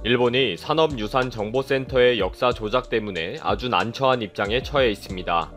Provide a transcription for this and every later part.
일본이 산업유산정보센터의 역사 조작 때문에 아주 난처한 입장에 처해 있습니다.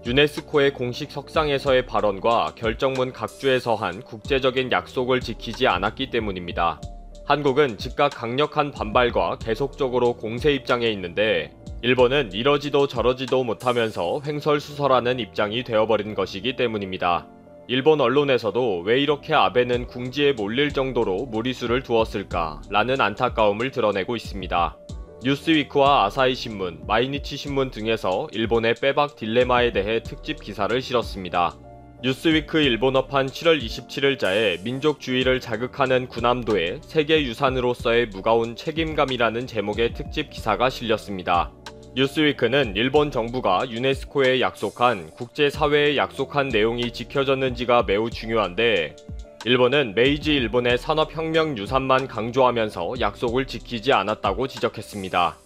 유네스코의 공식 석상에서의 발언과 결정문 각주에서 한 국제적인 약속을 지키지 않았기 때문입니다. 한국은 즉각 강력한 반발과 계속적으로 공세 입장에 있는데 일본은 이러지도 저러지도 못하면서 횡설수설하는 입장이 되어버린 것이기 때문입니다. 일본 언론에서도 왜 이렇게 아베는 궁지에 몰릴 정도로 무리수를 두었을까 라는 안타까움을 드러내고 있습니다. 뉴스위크와 아사히신문, 마이니치신문 등에서 일본의 빼박 딜레마에 대해 특집 기사를 실었습니다. 뉴스위크 일본어판 7월 27일자에 민족주의를 자극하는 군함도의 세계유산으로서의 무거운 책임감이라는 제목의 특집 기사가 실렸습니다. 뉴스위크는 일본 정부가 유네스코에 약속한 국제사회에 약속한 내용이 지켜졌는지가 매우 중요한데 일본은 메이지 일본의 산업혁명 유산만 강조하면서 약속을 지키지 않았다고 지적했습니다.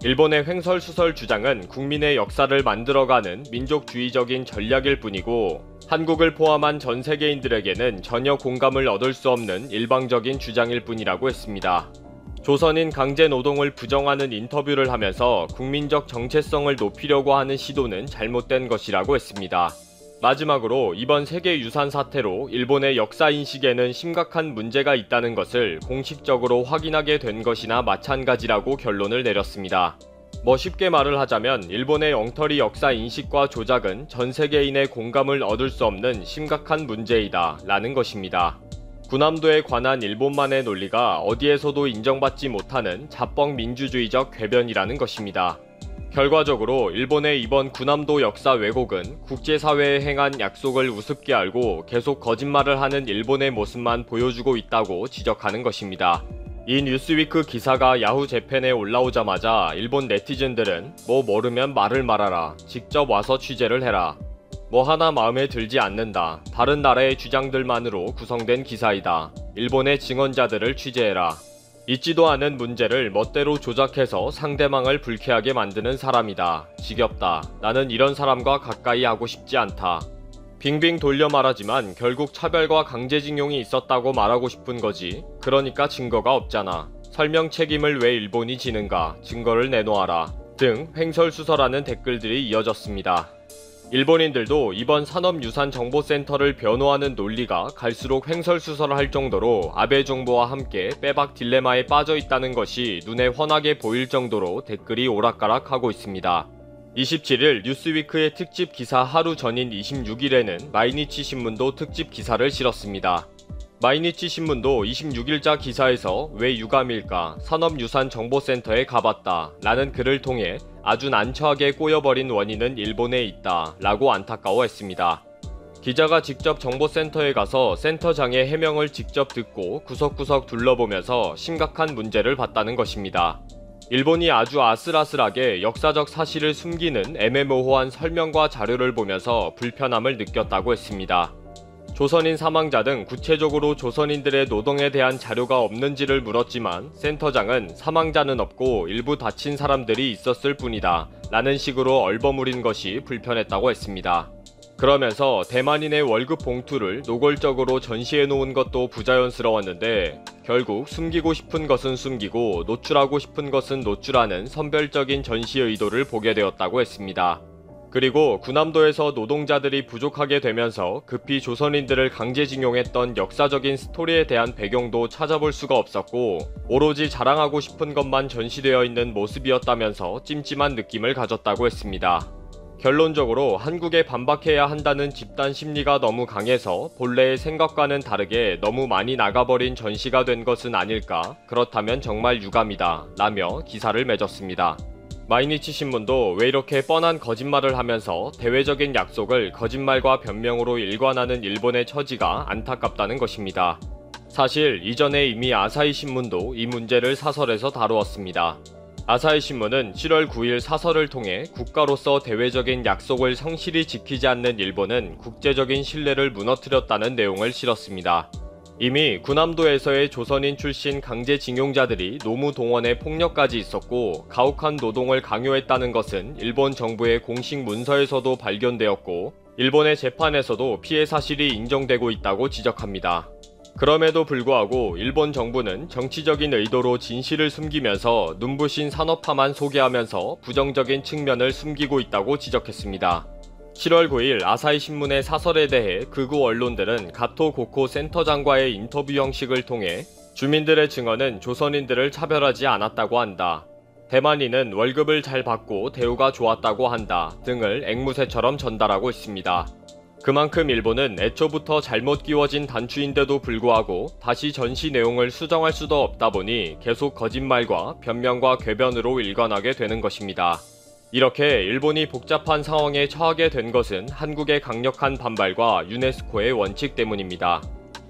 일본의 횡설수설 주장은 국민의 역사를 만들어가는 민족주의적인 전략일 뿐이고 한국을 포함한 전 세계인들에게는 전혀 공감을 얻을 수 없는 일방적인 주장일 뿐이라고 했습니다. 조선인 강제노동을 부정하는 인터뷰를 하면서 국민적 정체성을 높이려고 하는 시도는 잘못된 것이라고 했습니다. 마지막으로 이번 세계유산 사태로 일본의 역사인식에는 심각한 문제가 있다는 것을 공식적으로 확인하게 된 것이나 마찬가지라고 결론을 내렸습니다. 쉽게 말을 하자면 일본의 엉터리 역사인식과 조작은 전 세계인의 공감을 얻을 수 없는 심각한 문제이다 라는 것입니다. 군함도에 관한 일본만의 논리가 어디에서도 인정받지 못하는 자뻑 민주주의적 궤변이라는 것입니다. 결과적으로 일본의 이번 군함도 역사 왜곡은 국제사회에 행한 약속을 우습게 알고 계속 거짓말을 하는 일본의 모습만 보여주고 있다고 지적하는 것입니다. 이 뉴스위크 기사가 야후 재팬에 올라오자마자 일본 네티즌들은 모르면 말을 말아라, 직접 와서 취재를 해라, 하나 마음에 들지 않는다, 다른 나라의 주장들만으로 구성된 기사이다, 일본의 증언자들을 취재해라, 있지도 않은 문제를 멋대로 조작해서 상대방을 불쾌하게 만드는 사람이다, 지겹다, 나는 이런 사람과 가까이 하고 싶지 않다, 빙빙 돌려 말하지만 결국 차별과 강제징용이 있었다고 말하고 싶은 거지, 그러니까 증거가 없잖아, 설명 책임을 왜 일본이 지는가, 증거를 내놓아라 등 횡설수설하는 댓글들이 이어졌습니다. 일본인들도 이번 산업유산정보센터를 변호하는 논리가 갈수록 횡설수설할 정도로 아베 정부와 함께 빼박 딜레마에 빠져 있다는 것이 눈에 훤하게 보일 정도로 댓글이 오락가락하고 있습니다. 27일 뉴스위크의 특집 기사 하루 전인 26일에는 마이니치 신문도 특집 기사를 실었습니다. 마이니치 신문도 26일자 기사에서 왜 유감일까 산업유산정보센터에 가봤다 라는 글을 통해 아주 난처하게 꼬여버린 원인은 일본에 있다 라고 안타까워했습니다. 기자가 직접 정보센터에 가서 센터장의 해명을 직접 듣고 구석구석 둘러보면서 심각한 문제를 봤다는 것입니다. 일본이 아주 아슬아슬하게 역사적 사실을 숨기는 애매모호한 설명과 자료를 보면서 불편함을 느꼈다고 했습니다. 조선인 사망자 등 구체적으로 조선인들의 노동에 대한 자료가 없는지를 물었지만 센터장은 사망자는 없고 일부 다친 사람들이 있었을 뿐이다 라는 식으로 얼버무린 것이 불편했다고 했습니다. 그러면서 대만인의 월급 봉투를 노골적으로 전시해 놓은 것도 부자연스러웠는데 결국 숨기고 싶은 것은 숨기고 노출하고 싶은 것은 노출하는 선별적인 전시 의도를 보게 되었다고 했습니다. 그리고 군함도에서 노동자들이 부족하게 되면서 급히 조선인들을 강제징용했던 역사적인 스토리에 대한 배경도 찾아볼 수가 없었고 오로지 자랑하고 싶은 것만 전시되어 있는 모습이었다면서 찜찜한 느낌을 가졌다고 했습니다. 결론적으로 한국에 반박해야 한다는 집단 심리가 너무 강해서 본래의 생각과는 다르게 너무 많이 나가버린 전시가 된 것은 아닐까, 그렇다면 정말 유감이다 라며 기사를 맺었습니다. 마이니치 신문도 왜 이렇게 뻔한 거짓말을 하면서 대외적인 약속을 거짓말과 변명으로 일관하는 일본의 처지가 안타깝다는 것입니다. 사실 이전에 이미 아사히 신문도 이 문제를 사설에서 다루었습니다. 아사히 신문은 7월 9일 사설을 통해 국가로서 대외적인 약속을 성실히 지키지 않는 일본은 국제적인 신뢰를 무너뜨렸다는 내용을 실었습니다. 이미 군함도에서의 조선인 출신 강제징용자들이 노무 동원의 폭력까지 있었고 가혹한 노동을 강요했다는 것은 일본 정부의 공식 문서에서도 발견되었고 일본의 재판에서도 피해 사실이 인정되고 있다고 지적합니다. 그럼에도 불구하고 일본 정부는 정치적인 의도로 진실을 숨기면서 눈부신 산업화만 소개하면서 부정적인 측면을 숨기고 있다고 지적했습니다. 7월 9일 아사히 신문의 사설에 대해 극우 언론들은 가토 고코 센터장과의 인터뷰 형식을 통해 주민들의 증언은 조선인들을 차별하지 않았다고 한다. 대만인은 월급을 잘 받고 대우가 좋았다고 한다 등을 앵무새처럼 전달하고 있습니다. 그만큼 일본은 애초부터 잘못 끼워진 단추인데도 불구하고 다시 전시 내용을 수정할 수도 없다 보니 계속 거짓말과 변명과 궤변으로 일관하게 되는 것입니다. 이렇게 일본이 복잡한 상황에 처하게 된 것은 한국의 강력한 반발과 유네스코의 원칙 때문입니다.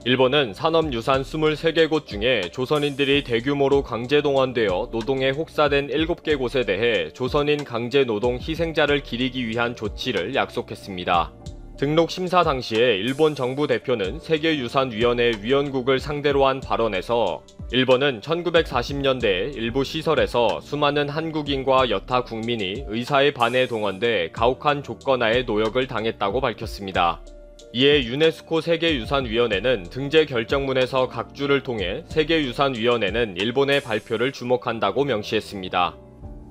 일본은 산업유산 23개곳 중에 조선인들이 대규모로 강제 동원되어 노동에 혹사된 7개 곳에 대해 조선인 강제 노동 희생자를 기리기 위한 조치를 약속했습니다. 등록 심사 당시에 일본 정부 대표는 세계유산위원회 위원국을 상대로 한 발언에서 일본은 1940년대에 일부 시설에서 수많은 한국인과 여타 국민이 의사에 반해 동원돼 가혹한 조건하에 노역을 당했다고 밝혔습니다. 이에 유네스코 세계유산위원회는 등재 결정문에서 각주를 통해 세계유산위원회는 일본의 발표를 주목한다고 명시했습니다.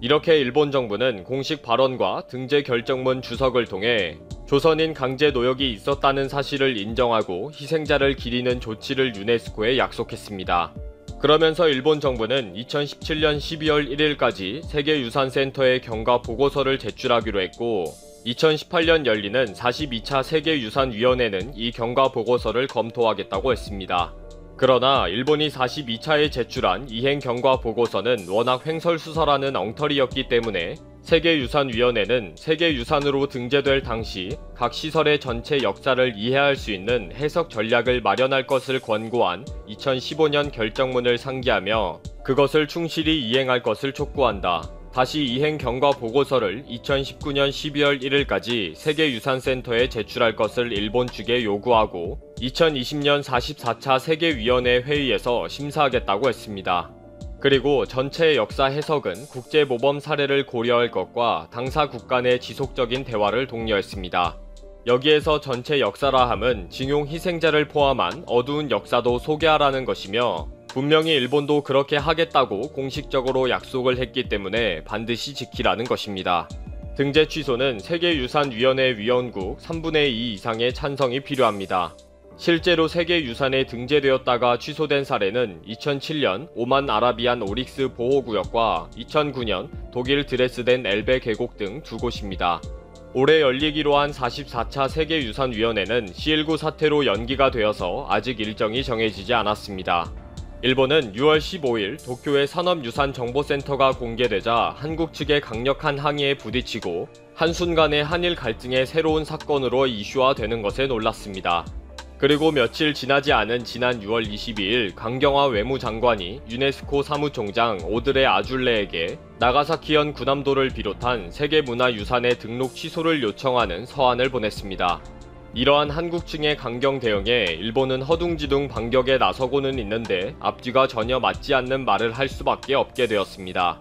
이렇게 일본 정부는 공식 발언과 등재 결정문 주석을 통해 조선인 강제 노역이 있었다는 사실을 인정하고 희생자를 기리는 조치를 유네스코에 약속했습니다. 그러면서 일본 정부는 2017년 12월 1일까지 세계유산센터에 경과 보고서를 제출하기로 했고 2018년 열리는 42차 세계유산위원회는 이 경과 보고서를 검토하겠다고 했습니다. 그러나 일본이 42차에 제출한 이행 경과 보고서는 워낙 횡설수설하는 엉터리였기 때문에 세계유산위원회는 세계유산으로 등재될 당시 각 시설의 전체 역사를 이해할 수 있는 해석 전략을 마련할 것을 권고한 2015년 결정문을 상기하며 그것을 충실히 이행할 것을 촉구한다. 다시 이행 경과 보고서를 2019년 12월 1일까지 세계유산센터에 제출할 것을 일본 측에 요구하고 2020년 44차 세계위원회 회의에서 심사하겠다고 했습니다. 그리고 전체 역사 해석은 국제모범 사례를 고려할 것과 당사 국간의 지속적인 대화를 독려했습니다. 여기에서 전체 역사라 함은 징용 희생자를 포함한 어두운 역사도 소개하라는 것이며 분명히 일본도 그렇게 하겠다고 공식적으로 약속을 했기 때문에 반드시 지키라는 것입니다. 등재 취소는 세계유산위원회 위원국 3분의 2 이상의 찬성이 필요합니다. 실제로 세계유산에 등재되었다가 취소된 사례는 2007년 오만 아라비안 오릭스 보호구역과 2009년 독일 드레스덴 엘베 계곡 등 두 곳입니다. 올해 열리기로 한 44차 세계유산위원회는 C19 사태로 연기가 되어서 아직 일정이 정해지지 않았습니다. 일본은 6월 15일 도쿄의 산업유산정보센터가 공개되자 한국 측의 강력한 항의에 부딪히고 한순간에 한일 갈등의 새로운 사건으로 이슈화되는 것에 놀랐습니다. 그리고 며칠 지나지 않은 지난 6월 22일 강경화 외무장관이 유네스코 사무총장 오드레 아줄레에게 나가사키현 구남도를 비롯한 세계문화유산의 등록 취소를 요청하는 서한을 보냈습니다. 이러한 한국 측의 강경 대응에 일본은 허둥지둥 반격에 나서고는 있는데 앞뒤가 전혀 맞지 않는 말을 할 수밖에 없게 되었습니다.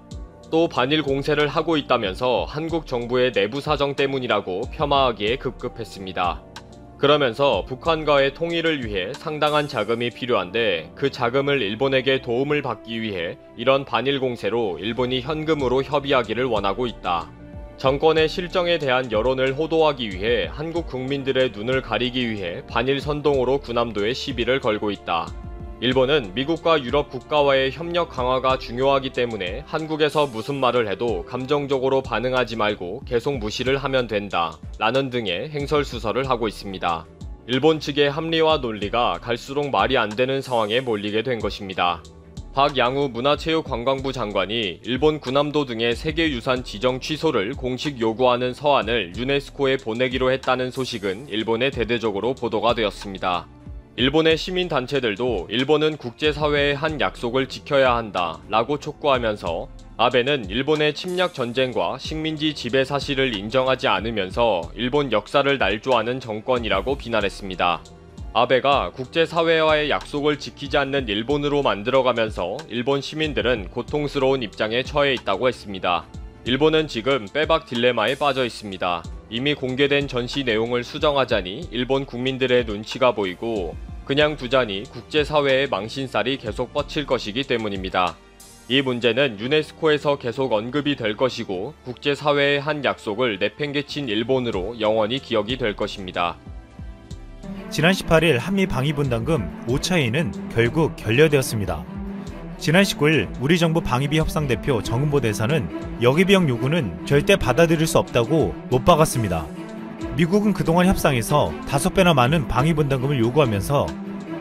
또 반일 공세를 하고 있다면서 한국 정부의 내부 사정 때문이라고 폄하하기에 급급했습니다. 그러면서 북한과의 통일을 위해 상당한 자금이 필요한데 그 자금을 일본에게 도움을 받기 위해 이런 반일 공세로 일본이 현금으로 협의하기를 원하고 있다. 정권의 실정에 대한 여론을 호도하기 위해 한국 국민들의 눈을 가리기 위해 반일 선동으로 군함도에 시비를 걸고 있다. 일본은 미국과 유럽 국가와의 협력 강화가 중요하기 때문에 한국에서 무슨 말을 해도 감정적으로 반응하지 말고 계속 무시를 하면 된다. 라는 등의 행설수설을 하고 있습니다. 일본 측의 합리화 논리가 갈수록 말이 안 되는 상황에 몰리게 된 것입니다. 박양우 문화체육관광부 장관이 일본 군함도 등의 세계유산 지정 취소를 공식 요구하는 서한을 유네스코에 보내기로 했다는 소식은 일본에 대대적으로 보도가 되었습니다. 일본의 시민단체들도 일본은 국제사회의 한 약속을 지켜야 한다 라고 촉구하면서 아베는 일본의 침략 전쟁과 식민지 지배 사실을 인정하지 않으면서 일본 역사를 날조하는 정권이라고 비난했습니다. 아베가 국제사회와의 약속을 지키지 않는 일본으로 만들어가면서 일본 시민들은 고통스러운 입장에 처해 있다고 했습니다. 일본은 지금 빼박 딜레마에 빠져 있습니다. 이미 공개된 전시 내용을 수정하자니 일본 국민들의 눈치가 보이고 그냥 두자니 국제사회의 망신살이 계속 뻗칠 것이기 때문입니다. 이 문제는 유네스코에서 계속 언급이 될 것이고 국제사회의 한 약속을 내팽개친 일본으로 영원히 기억이 될 것입니다. 지난 18일 한미 방위분담금 5차 회의는 결국 결렬되었습니다. 지난 19일 우리 정부 방위비 협상 대표 정은보 대사는 여기비용 요구는 절대 받아들일 수 없다고 못 박았습니다. 미국은 그동안 협상에서 5배나 많은 방위분담금을 요구하면서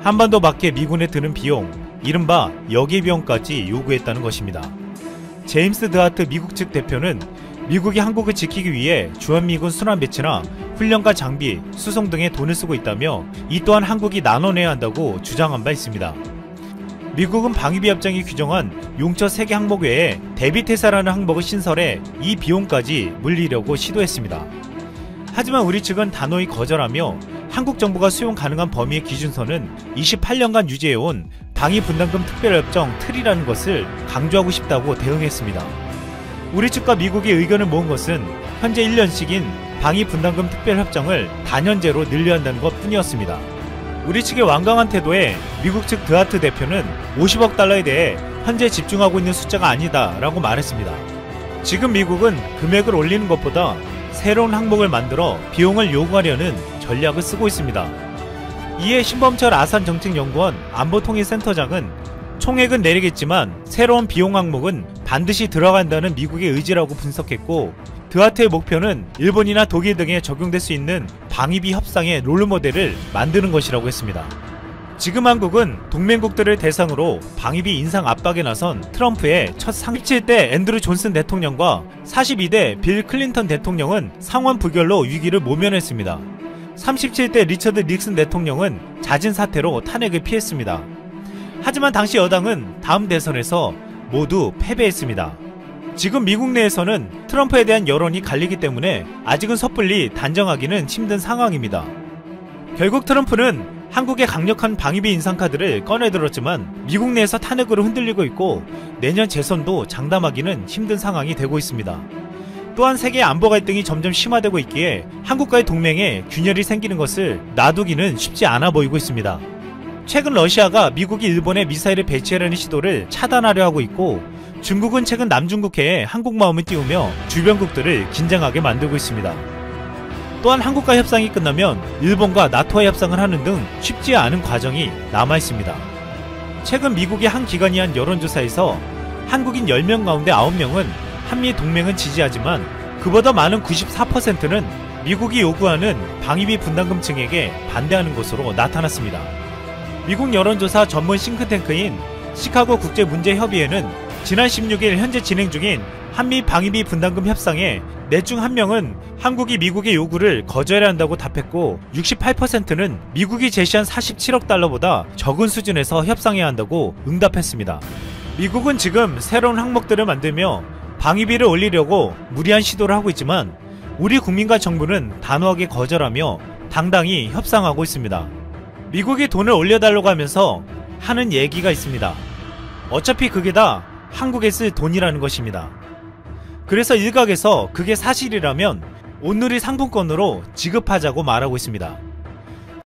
한반도 밖에 미군에 드는 비용, 이른바 여기비용까지 요구했다는 것입니다. 제임스 드하트 미국 측 대표는 미국이 한국을 지키기 위해 주한미군 순환 배치나 훈련과 장비, 수송 등에 돈을 쓰고 있다며 이 또한 한국이 나눠내야 한다고 주장한 바 있습니다. 미국은 방위비 협정이 규정한 용처 3개 항목 외에 대비태세라는 항목을 신설해 이 비용까지 물리려고 시도했습니다. 하지만 우리 측은 단호히 거절하며 한국 정부가 수용 가능한 범위의 기준선은 28년간 유지해온 방위분담금 특별협정 틀이라는 것을 강조하고 싶다고 대응했습니다. 우리 측과 미국이 의견을 모은 것은 현재 1년씩인 방위분담금 특별협정을 단연제로 늘려야 한다는 것 뿐이었습니다. 우리 측의 완강한 태도에 미국 측 드하트 대표는 50억 달러에 대해 현재 집중하고 있는 숫자가 아니다 라고 말했습니다. 지금 미국은 금액을 올리는 것보다 새로운 항목을 만들어 비용을 요구하려는 전략을 쓰고 있습니다. 이에 신범철 아산정책연구원 안보통일센터장은 총액은 내리겠지만 새로운 비용 항목은 반드시 들어간다는 미국의 의지라고 분석했고, 드하트의 목표는 일본이나 독일 등에 적용될 수 있는 방위비 협상의 롤모델을 만드는 것이라고 했습니다. 지금 한국은 동맹국들을 대상으로 방위비 인상 압박에 나선 트럼프의 첫 37대 앤드루 존슨 대통령과 42대 빌 클린턴 대통령은 상원 부결로 위기를 모면했습니다. 37대 리처드 닉슨 대통령은 잦은 사태로 탄핵을 피했습니다. 하지만 당시 여당은 다음 대선에서 모두 패배했습니다. 지금 미국 내에서는 트럼프에 대한 여론이 갈리기 때문에 아직은 섣불리 단정하기는 힘든 상황입니다. 결국 트럼프는 한국의 강력한 방위비 인상 카드를 꺼내들었지만 미국 내에서 탄핵으로 흔들리고 있고 내년 재선도 장담하기는 힘든 상황이 되고 있습니다. 또한 세계 안보 갈등이 점점 심화되고 있기에 한국과의 동맹에 균열이 생기는 것을 놔두기는 쉽지 않아 보이고 있습니다. 최근 러시아가 미국이 일본에 미사일을 배치하려는 시도를 차단하려 하고 있고, 중국은 최근 남중국해에 한국 마음을 띄우며 주변국들을 긴장하게 만들고 있습니다. 또한 한국과 협상이 끝나면 일본과 나토와 협상을 하는 등 쉽지 않은 과정이 남아있습니다. 최근 미국의 한 기관이 한 여론조사에서 한국인 10명 가운데 9명은 한미 동맹은 지지하지만 그보다 많은 94%는 미국이 요구하는 방위비 분담금 증액에 반대하는 것으로 나타났습니다. 미국 여론조사 전문 싱크탱크인 시카고 국제문제협의회는 지난 16일 현재 진행 중인 한미 방위비 분담금 협상에 넷 중 1명은 한국이 미국의 요구를 거절해야 한다고 답했고, 68%는 미국이 제시한 47억 달러보다 적은 수준에서 협상해야 한다고 응답했습니다. 미국은 지금 새로운 항목들을 만들며 방위비를 올리려고 무리한 시도를 하고 있지만 우리 국민과 정부는 단호하게 거절하며 당당히 협상하고 있습니다. 미국이 돈을 올려달라고 하면서 하는 얘기가 있습니다. 어차피 그게 다 한국에 쓸 돈이라는 것입니다. 그래서 일각에서 그게 사실이라면 온누리 상품권으로 지급하자고 말하고 있습니다.